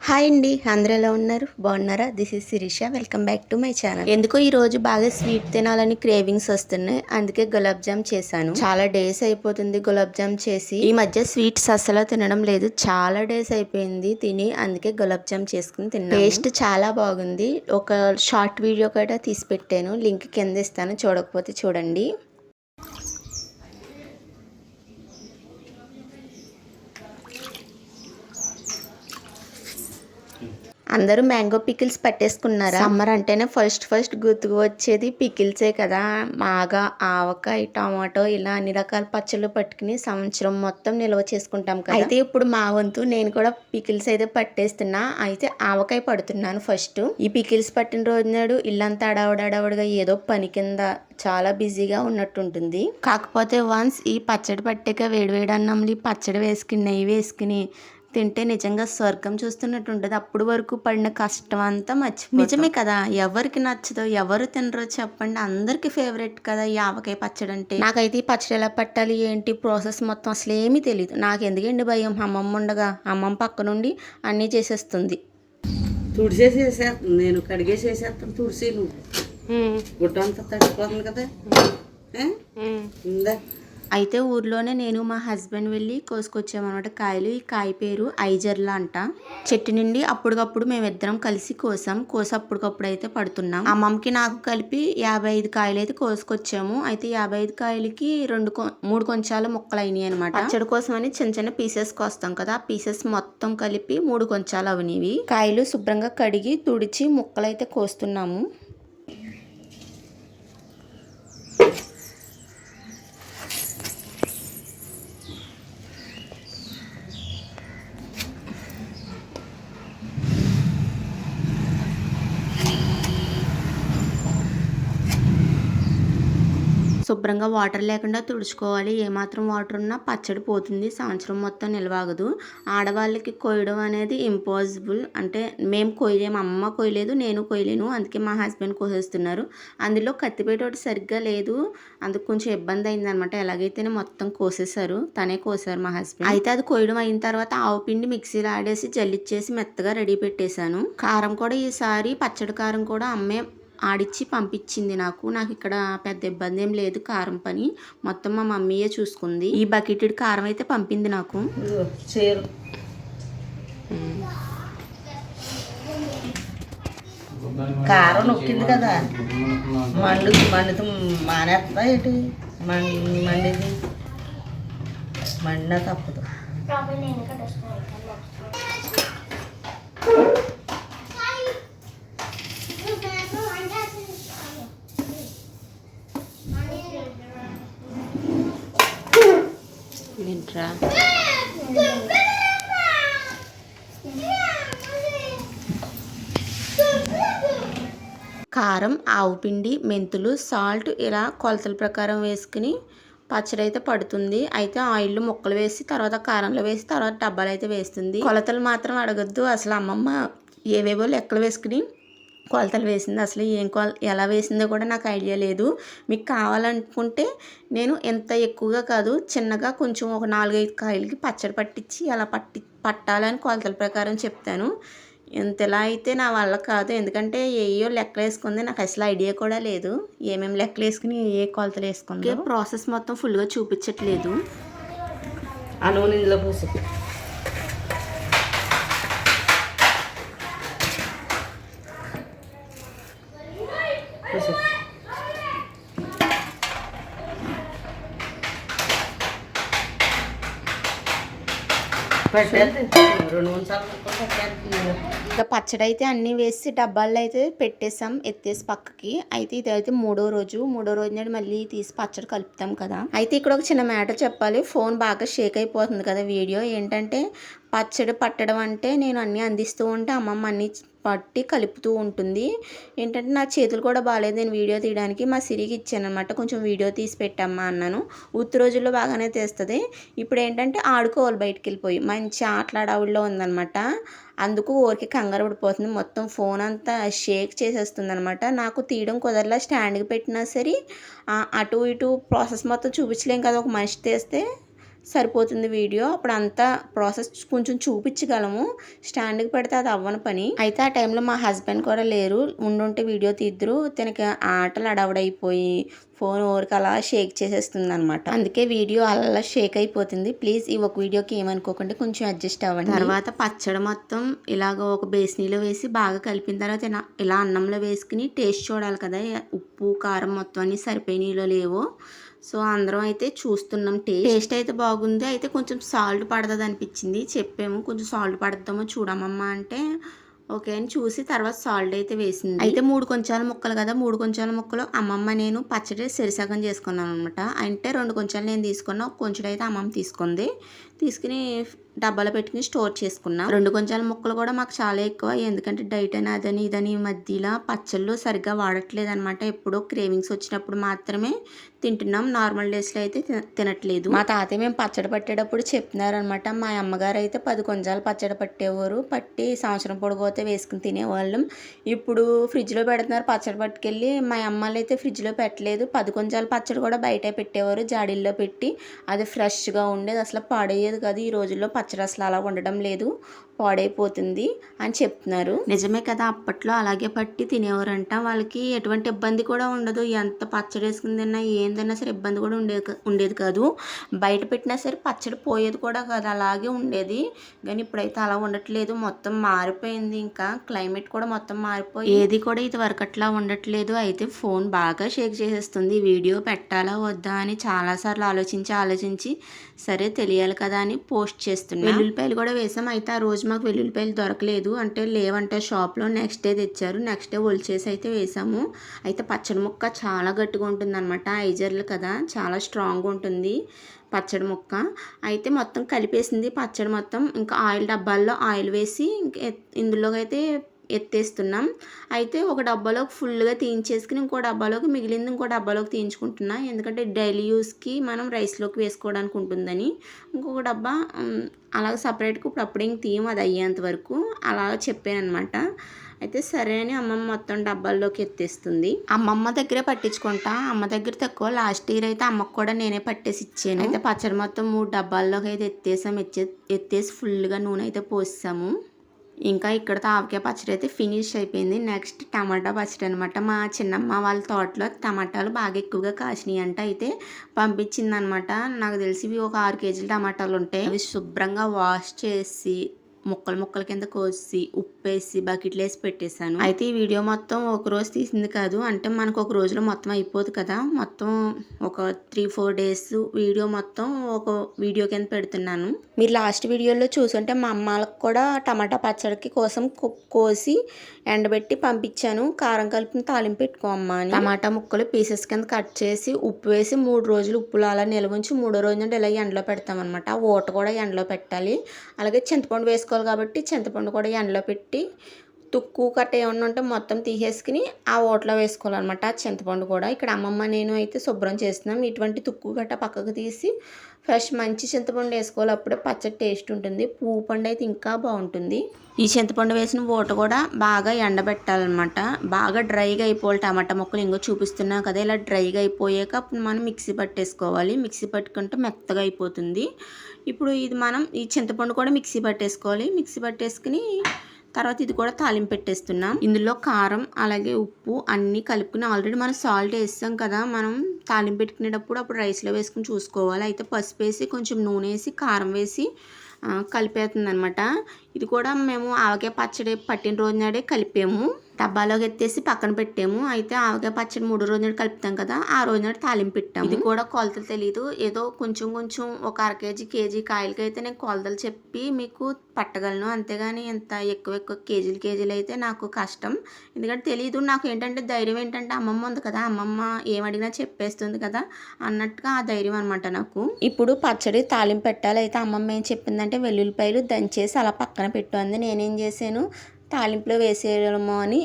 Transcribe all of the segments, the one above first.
Hi అండి, అందరూ ఎలా ఉన్నారు? బాగున్నారా? This is Shirisha. Welcome back to my channel. ఎందుకో ఈ రోజు బాగా స్వీట్ తినాలని క్రేవింగ్స్ వస్తున్నాయి, అందుకే గులాబ్ జామ్ చేశాను. చాలా డేస్ అయిపోతుంది గులాబ్ జామ్ చేసి. ఈ మధ్య స్వీట్స్ అస్సలు తినడం లేదు, చాలా డేస్ అయిపోయింది తిని, అందుకే గులాబ్ జామ్ చేసుకుని తిన్నాను. టేస్ట్ చాలా బాగుంది. ఒక షార్ట్ వీడియో కూడా తీసి పెట్టాను, లింక్ కింద ఇస్తాను, చూడకపోతే చూడండి. అందరూ మ్యాంగో పికిల్స్ పట్టేసుకున్నారా? సమ్మర్ అంటేనే ఫస్ట్ గుర్తుకు వచ్చేది పికిల్సే కదా. మాగా ఆవకాయ, టమాటో ఇలా అన్ని రకాల పచ్చళ్ళు పట్టుకుని సంవత్సరం మొత్తం నిల్వ చేసుకుంటాం కదా. అయితే ఇప్పుడు మా వంతు నేను కూడా పికిల్స్ అయితే పట్టేస్తున్నా. అయితే ఆవకాయ పడుతున్నాను ఫస్ట్. ఈ పికిల్స్ పట్టిన రోజు నాడు ఇల్లంతా అడావుడిగా ఏదో పని కింద చాలా బిజీగా ఉన్నట్టుంటుంది. కాకపోతే వన్స్ ఈ పచ్చడి పట్టాక వేడివేడి అన్నంలో ఈ పచ్చడి వేసుకుని నెయ్యి వేసుకుని తింటే నిజంగా స్వర్గం చూస్తున్నట్టు ఉంటుంది. అప్పుడు వరకు పడిన కష్టం అంతా మర్చిపోతాం. నిజమే కదా, ఎవరికి నచ్చదో, ఎవరు తినరో చెప్పండి, అందరికి ఫేవరెట్ కదా ఈ ఆవకాయ పచ్చడి అంటే. నాకైతే ఈ పచ్చడి ఎలా పట్టాలి ఏంటి ప్రాసెస్ మొత్తం అసలు ఏమీ తెలియదు. నాకు ఎందుకండి భయం, అమ్మమ్మ ఉండగా అమ్మమ్మ పక్క నుండి అన్నీ చేసేస్తుంది. తుడిసేసేసేస్తాను, నేను కడిగేసేసేస్తాను. తుడిసి నువ్వు గుడ్డ అంతా తడిపోతుంది కదా. ఉందా? అయితే ఊర్లోనే నేను మా హస్బెండ్ వెళ్ళి కోసుకొచ్చామన్నమాట కాయలు. ఈ కాయ పేరు ఐజర్లా అంట. చెట్టు నుండి అప్పటికప్పుడు మేమిద్దరం కలిసి కోసి అప్పటికప్పుడు అయితే పడుతున్నాం. అమ్మమ్మకి నాకు కలిపి 55 కాయలు అయితే కోసుకొచ్చాము. అయితే 55 కాయలకి 3 కొంచాల ముక్కలు అయినాయి అనమాట. పచ్చడి కోసం అని చిన్న పీసెస్ కోస్తాం కదా, ఆ పీసెస్ మొత్తం కలిపి 3 కొంచాలు అవనివి. కాయలు శుభ్రంగా కడిగి తుడిచి ముక్కలు అయితే కోస్తున్నాము. శుభ్రంగా వాటర్ లేకుండా తుడుచుకోవాలి. ఏమాత్రం వాటర్ ఉన్నా పచ్చడి పోతుంది, సంవత్సరం మొత్తం నిలవాగదు. ఆడవాళ్ళకి కోయడం అనేది ఇంపాసిబుల్. అంటే మేము కోయలేము, అమ్మ కోయలేదు, నేను కోయలేను, అందుకే మా హస్బెండ్ కోసేస్తున్నారు. అందులో కత్తిపేట ఒకటి సరిగ్గా లేదు, అందుకు కొంచెం ఇబ్బంది అయింది అనమాట. ఎలాగైతేనే మొత్తం కోసేశారు, తనే కోసారు మా హస్బెండ్. అయితే అది కోయడం అయిన తర్వాత ఆవు పిండి మిక్సీలో ఆడేసి జల్లిచ్చేసి మెత్తగా రెడీ పెట్టేశాను. కారం కూడా ఈసారి పచ్చడి కారం కూడా అమ్మే ఆడిచ్చి పంపించింది నాకు ఇక్కడ పెద్ద ఇబ్బంది ఏం లేదు. కారం పని మొత్తం మా మమ్మీయే చూసుకుంది. ఈ బకెటెడ్ కారం అయితే పంపింది నాకు. కారం నొక్కింది కదా, మండుతూ మానేస్తా ఏంటి, మండిది మండినా తప్పదు. కారం, ఆవు పిండి, మెంతులు, సాల్ట్ ఇలా కొలతల ప్రకారం వేసుకుని పచ్చడి అయితే పడుతుంది. అయితే ఆయిల్ ముక్కలు వేసి తర్వాత కారంలో వేసి తర్వాత డబ్బాలు అయితే వేస్తుంది. కొలతలు మాత్రం అడగద్దు, అసలు అమ్మమ్మ ఏవేవో లెక్కలు వేసుకుని కొలతలు వేసింది. అసలు ఎలా వేసిందో కూడా నాకు ఐడియా లేదు. మీకు కావాలనుకుంటే నేను ఎంత ఎక్కువగా కాదు, చిన్నగా కొంచెం ఒక 4-5 కాయలకి పచ్చడి పట్టించి అలా పట్టాలని కొలతల ప్రకారం చెప్తాను. ఇంతలా అయితే నా వల్ల కాదు, ఎందుకంటే ఏయో లెక్కలు వేసుకుంది, నాకు అసలు ఐడియా కూడా లేదు ఏమేమి లెక్కలు వేసుకుని ఏ కొలతలు వేసుకుంది. ప్రాసెస్ మొత్తం ఫుల్గా చూపించట్లేదు. ఆ నూనె ఇందులో పోసి ఇంకా పచ్చడి అయితే అన్నీ వేసి డబ్బాల్లో అయితే పెట్టేసాం, ఎత్తేసి పక్కకి. అయితే ఇదైతే మూడో రోజు నాడు మళ్ళీ తీసి పచ్చడి కలుపుతాం కదా. అయితే ఇక్కడ ఒక చిన్న మ్యాటర్ చెప్పాలి. ఫోన్ బాగా షేక్ అయిపోతుంది కదా వీడియో. ఏంటంటే పచ్చడి పట్టడం అంటే నేను అన్నీ అందిస్తూ ఉంటే అమ్మమ్మ అన్నీ పట్టి కలుపుతూ ఉంటుంది. ఏంటంటే నా చేతులు కూడా బాగాలేదు నేను వీడియో తీయడానికి. మా సిరికి ఇచ్చాను అనమాట, కొంచెం వీడియో తీసి పెట్టమ్మా అన్నాను. ఉత్తి రోజుల్లో బాగానే తీస్తుంది. ఇప్పుడు ఏంటంటే ఆడుకోవాలి, బయటికి వెళ్ళిపోయి మంచి ఆటలాడావుల్లో ఉందనమాట. అందుకు ఊరికి కంగారు పడిపోతుంది, మొత్తం ఫోన్ అంతా షేక్ చేసేస్తుంది అనమాట. నాకు తీయడం కుదరలా, స్టాండ్కి పెట్టినా సరే అటు ఇటు ప్రాసెస్ మొత్తం చూపించలేం కదా, ఒక మనిషి తీస్తే సరిపోతుంది వీడియో. అప్పుడు అంతా ప్రాసెస్ కొంచెం చూపించగలము, స్టాండ్కి పెడితే అది అవ్వని పని. అయితే ఆ టైంలో మా హస్బెండ్ కూడా లేరు, ఉండుంటే వీడియో తీద్దరు. తనకి ఆటలు అడవడైపోయి ఫోన్ ఊరికి అలా షేక్ చేసేస్తుంది అనమాట. అందుకే వీడియో అలా షేక్ అయిపోతుంది. ప్లీజ్ ఈ ఒక వీడియోకి ఏమనుకోకండి, కొంచెం అడ్జస్ట్ అవ్వండి. తర్వాత పచ్చడి మొత్తం ఇలాగ ఒక బేసినీలో వేసి బాగా కలిపిన తర్వాత ఇలా అన్నంలో వేసుకుని టేస్ట్ చూడాలి కదా, ఉప్పు కారం మొత్తం అన్ని సరిపోయినీలో లేవో. సో అందరం అయితే చూస్తున్నాం. టేస్ట్ అయితే బాగుంది. అయితే కొంచెం సాల్ట్ పడుతుంది అనిపించింది. చెప్పాము కొంచెం సాల్ట్ పడద్దామో చూడమమ్మా అంటే ఓకే అని చూసి తర్వాత సాల్ట్ అయితే వేసింది. అయితే 3 కొంచాల ముక్కలు కదా, 3 కొంచాల ముక్కలు అమ్మమ్మ నేను పచ్చడి సరిసగం చేసుకున్నాను అనమాట. అంటే 2 కొంచాలు నేను తీసుకున్నా, ఒక కొంచెం అయితే అమ్మమ్మ తీసుకుంది. తీసుకుని డబ్బాలో పెట్టుకుని స్టోర్ చేసుకున్నాం. 2 కొంచాల ముక్కలు కూడా మాకు చాలా ఎక్కువ, ఎందుకంటే డైట్ అని అదని ఇదని మధ్యలో పచ్చళ్ళు సరిగ్గా వాడట్లేదు అనమాట. ఎప్పుడో క్రేవింగ్స్ వచ్చినప్పుడు మాత్రమే తింటున్నాం, నార్మల్ డేస్లో అయితే తినట్లేదు. మా తాతయ్య మేము పచ్చడి పట్టేటప్పుడు చెప్తున్నారనమాట, మా అమ్మగారు అయితే 10 కొంచాలు పచ్చడి పట్టేవారు, పట్టి సంవత్సరం పొడిపోతే వేసుకుని తినేవాళ్ళం. ఇప్పుడు ఫ్రిడ్జ్లో పెడుతున్నారు పచ్చడి పట్టుకెళ్ళి. మా అమ్మలు అయితే ఫ్రిడ్జ్లో పెట్టలేదు, 10 కొంచాల పచ్చడి కూడా బయటే పెట్టేవారు జాడీల్లో పెట్టి. అది ఫ్రెష్గా ఉండేది, అసలు పాడయ్యేది కాదు. ఈ రోజుల్లో పచ్చడి అసలు అలా ఉండడం లేదు, పాడైపోతుంది అని చెప్తున్నారు. నిజమే కదా, అప్పట్లో అలాగే పట్టి తినేవారంట. వాళ్ళకి ఎటువంటి ఇబ్బంది కూడా ఉండదు, ఎంత పచ్చడి వేసుకుని తిన్నా ఏందన్నా సరే ఇబ్బంది కూడా ఉండేది కాదు. బయట పెట్టినా సరే పచ్చడి పోయేది కూడా కాదు, అలాగే ఉండేది. కానీ ఇప్పుడైతే అలా ఉండట్లేదు, మొత్తం మారిపోయింది. ఇంకా క్లైమేట్ కూడా మొత్తం మారిపోయి ఏది కూడా ఇది వరకు అట్లా ఉండట్లేదు. అయితే ఫోన్ బాగా షేక్ చేసేస్తుంది. వీడియో పెట్టాలా వద్దా అని చాలాసార్లు ఆలోచించి సరే తెలియాలి కదా అని పోస్ట్ చేస్తున్నాను. వెల్లుల్లిపాయలు కూడా వేసాం. అయితే ఆ రోజు మాకు వెల్లుల్లిపాయలు దొరకలేదు, అంటే లేవంటే షాప్లో. నెక్స్ట్ డే తెచ్చారు, నెక్స్ట్ డే ఒలిచేసి అయితే వేసాము. అయితే పచ్చడి ముక్క చాలా గట్టిగా ఉంటుంది అనమాట, ఐజర్లు కదా చాలా స్ట్రాంగ్ ఉంటుంది పచ్చడి ముక్క. అయితే మొత్తం కలిపేసింది పచ్చడి మొత్తం. ఇంకా ఆయిల్ డబ్బాల్లో ఆయిల్ వేసి ఇందులోకి అయితే ఎత్తేస్తున్నాం. అయితే ఒక డబ్బాలోకి ఫుల్గా తీయించేసుకుని ఇంకో డబ్బాలోకి మిగిలింది ఇంకో డబ్బాలోకి తీయించుకుంటున్నా, ఎందుకంటే డైలీ యూస్కి మనం రైస్లోకి వేసుకోవడానికి ఉంటుందని. ఇంకొక డబ్బా అలాగ సపరేట్గా ఇప్పుడు అప్పుడే ఇంక తీయం, అది అయ్యేంత వరకు అలాగ చెప్పాను అనమాట. అయితే సరే అని అమ్మమ్మ మొత్తం డబ్బాల్లోకి ఎత్తేస్తుంది. అమ్మమ్మ దగ్గరే పట్టించుకుంటా, అమ్మ దగ్గర తక్కువ. లాస్ట్ ఇయర్ అయితే అమ్మకు కూడా నేనే పట్టేసి ఇచ్చాను. అయితే పచ్చడి మొత్తం 3 డబ్బాల్లోకి అయితే ఎత్తేసి ఫుల్గా నూనె అయితే పోసాము. ఇంకా ఇక్కడతో ఆవకాయ పచ్చడి అయితే ఫినిష్ అయిపోయింది. నెక్స్ట్ టమాటా పచ్చడి అనమాట. మా చిన్నమ్మ వాళ్ళ తోటలో టమాటాలు బాగా ఎక్కువగా కాసినాయి అంట, అయితే పంపించింది అనమాట. నాకు తెలిసి ఒక 6 కేజీలు టమాటాలు ఉంటాయి. అవి శుభ్రంగా వాష్ చేసి ముక్కల కింద కోసి ఉప్పేసి బకెట్లో వేసి పెట్టేశాను. అయితే ఈ వీడియో మొత్తం ఒక రోజు తీసింది కాదు, అంటే మనకు ఒక రోజులో మొత్తం అయిపోదు కదా, మొత్తం ఒక 3-4 డేస్ వీడియో మొత్తం ఒక వీడియో కింద పెడుతున్నాను. మీరు లాస్ట్ వీడియోలో చూసుంటే మా అమ్మలకు కూడా టమాటా పచ్చడికి కోసం కోసి ఎండబెట్టి పంపించాను. కారం కలిపి తాలింపు పెట్టుకోమ్మా అని. టమాటా ముక్కలు పీసెస్ కింద కట్ చేసి ఉప్పు వేసి 3 రోజులు ఉప్పులో అలా నిల్వ ఉంచి 3వ రోజు నుండి ఇలా ఎండలో పెడతామన్నమాట. ఆ ఊట కూడా ఎండలో పెట్టాలి. అలాగే చింతపండు వేసుకోవాలి కాబట్టి చింతపండు కూడా ఎండలో పెట్టి తుక్కు కట్ట ఏమన్నా ఉంటే మొత్తం తీసేసుకుని ఆ ఓట్లో వేసుకోవాలన్నమాట. చింతపండు కూడా ఇక్కడ అమ్మమ్మ నేను అయితే శుభ్రం చేస్తున్నాం. ఇటువంటి తుక్కు కట్ట పక్కకు తీసి ఫ్రెష్ మంచి చింతపండు వేసుకోవాలి, అప్పుడే పచ్చడి టేస్ట్ ఉంటుంది. పువ్వు పండు అయితే ఇంకా బాగుంటుంది. ఈ చింతపండు వేసిన ఓట కూడా బాగా ఎండబెట్టాలన్నమాట, బాగా డ్రైగా అయిపోవాలి. టమాటా ముక్కలు ఇంకో చూపిస్తున్నాం కదా, ఇలా డ్రైగా అయిపోయాక అప్పుడు మనం మిక్సీ పట్టేసుకోవాలి. మిక్సీ పట్టుకుంటే మెత్తగా అయిపోతుంది. ఇప్పుడు ఇది మనం ఈ చింతపండు కూడా మిక్సీ పట్టేసుకోవాలి. మిక్సీ పట్టేసుకుని తర్వాత ఇది కూడా తాలింపు పెట్టేస్తున్నాం. ఇందులో కారం అలాగే ఉప్పు అన్నీ కలుపుకుని ఆల్రెడీ మనం సాల్ట్ వేస్తాం కదా, మనం తాలింపు పెట్టుకునేటప్పుడు అప్పుడు రైస్లో వేసుకుని చూసుకోవాలి. అయితే పసుపు వేసి కొంచెం నూనె వేసి కారం వేసి కలిపేస్తుంది అనమాట. ఇది కూడా మేము ఆవకాయ పచ్చడి పట్టిన రోజు నాడే కలిపాము, డబ్బాలోకి ఎత్తేసి పక్కన పెట్టాము. అయితే ఆవకాయ పచ్చడి 3వ రోజు నాడు కలుపుతాం కదా, ఆ రోజు నాడు తాలింపు పెట్టాము. ఇది కూడా కొలతలు తెలియదు, ఏదో కొంచెం ఒక 1/2 కేజీ కాయలకి అయితే నేను కొలతలు చెప్పి మీకు పట్టగలను, అంతేగాని ఇంత ఎక్కువ కేజీలు అయితే నాకు కష్టం, ఎందుకంటే తెలియదు. నాకు ఏంటంటే ధైర్యం ఏంటంటే అమ్మమ్మ ఉంది కదా, అమ్మమ్మ ఏమడిగినా చెప్పేస్తుంది కదా అన్నట్టుగా ఆ ధైర్యం అనమాట నాకు. ఇప్పుడు పచ్చడి తాలింపు పెట్టాలి. అయితే అమ్మమ్మ ఏం చెప్పిందంటే వెల్లుల్లిపాయలు దంచేసి అలా పక్కన పెట్టు అంది. నేనేం చేశాను, తాలింపులో వేసేయడమో అని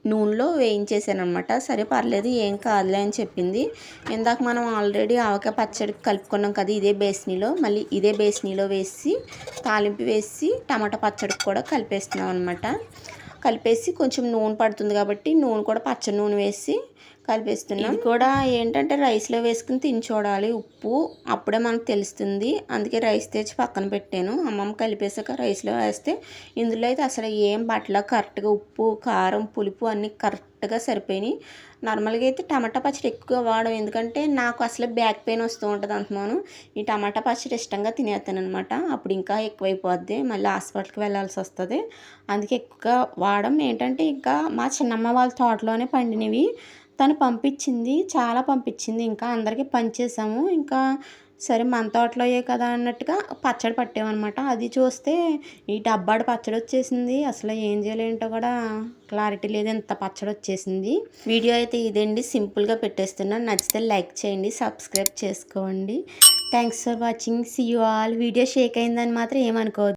నూనెలో వేయించేసాను అనమాట. సరే పర్లేదు ఏం కాదులే అని చెప్పింది. ఇందాక మనం ఆల్రెడీ ఆవకాయ పచ్చడికి కలుపుకున్నాం కదా ఇదే బేసినీలో, మళ్ళీ ఇదే బేసినీలో వేసి తాలింపు వేసి టమాటా పచ్చడికి కూడా కలిపేస్తున్నాం అనమాట. కలిపేసి కొంచెం నూనె పడుతుంది కాబట్టి నూనె కూడా పచ్చడి నూనె వేసి కలిపేస్తున్నాం. ఇది కూడా ఏంటంటే రైస్లో వేసుకుని తిని చూడాలి ఉప్పు, అప్పుడే మనకు తెలుస్తుంది. అందుకే రైస్ తెచ్చి పక్కన పెట్టాను. అమ్మమ్మ కలిపేసాక రైస్లో వేస్తే ఇందులో అయితే అసలు ఏం పట్ల కరెక్ట్గా ఉప్పు, కారం, పులుపు అన్నీ కరెక్ట్గా సరిపోయినాయి. నార్మల్గా అయితే టమాటా పచ్చడి ఎక్కువ వాడడం, ఎందుకంటే నాకు అసలు బ్యాక్ పెయిన్ వస్తూ ఉంటుంది అంటున్నాను. ఈ టమాటా పచ్చడి ఇష్టంగా తినేస్తాను అనమాట. అప్పుడు ఇంకా ఎక్కువైపోద్ది, మళ్ళీ హాస్పిటల్కి వెళ్ళాల్సి వస్తుంది. అందుకే ఎక్కువగా వాడడం. ఏంటంటే ఇంకా మా చిన్నమ్మ వాళ్ళ తోటలోనే పండినవి తను పంపించింది, చాలా పంపించింది. ఇంకా అందరికీ పంచేసాము. ఇంకా సరే మన తోటలోయే కదా అన్నట్టుగా పచ్చడి పట్టామన్నమాట. అది చూస్తే ఈ డబ్బాడు పచ్చడి వచ్చేసింది. అసలు ఏం చేయాలేంటో కూడా క్లారిటీ లేదు, ఎంత పచ్చడి వచ్చేసింది. వీడియో అయితే ఇదండి, సింపుల్గా పెట్టేస్తున్నాను. నచ్చితే లైక్ చేయండి, సబ్స్క్రైబ్ చేసుకోండి. Thanks for watching, see you all. Video shake అయిందని మాత్రం ఏమనుకోవద్దు.